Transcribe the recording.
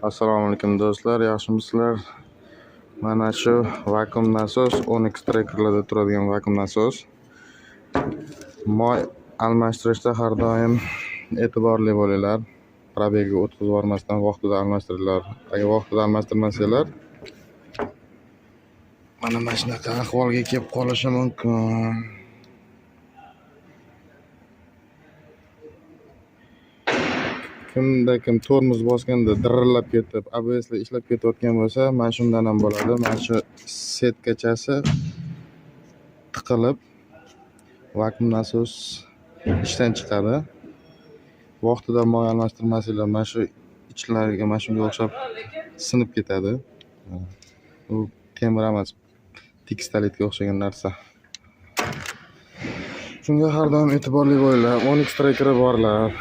Assalomu alaykum do'stlar, yaxshimisizlar? Mana shu vakuum nasos 10x trackerlarda turadigan vakuum nasos. Moy almashtirishda har doim e'tiborli bo'linglar. Probega o'tkazib yubormasdan vaqtida almashtiringlar. Agar vaqtida almashtirmasanglar, mana shunaqa ahvolga kelib qolishi mumkin. Kim tormoz bosganda dirillab ketib, ABSlar ishlab ketayotgan bo'lsa, mana shundan ham bo'ladi. Mana shu setkachasi tiqilib, vakuum nasos ishdan chiqadi. Vaqtida moy almashtirmasanglar, mana shu ichlariga mana shunga o'xshab sinib ketadi. Bu temir emas, tekstalitga o'xshagan narsa. Shunga har doim e'tiborli bo'linglar. 10x trackeri borlar.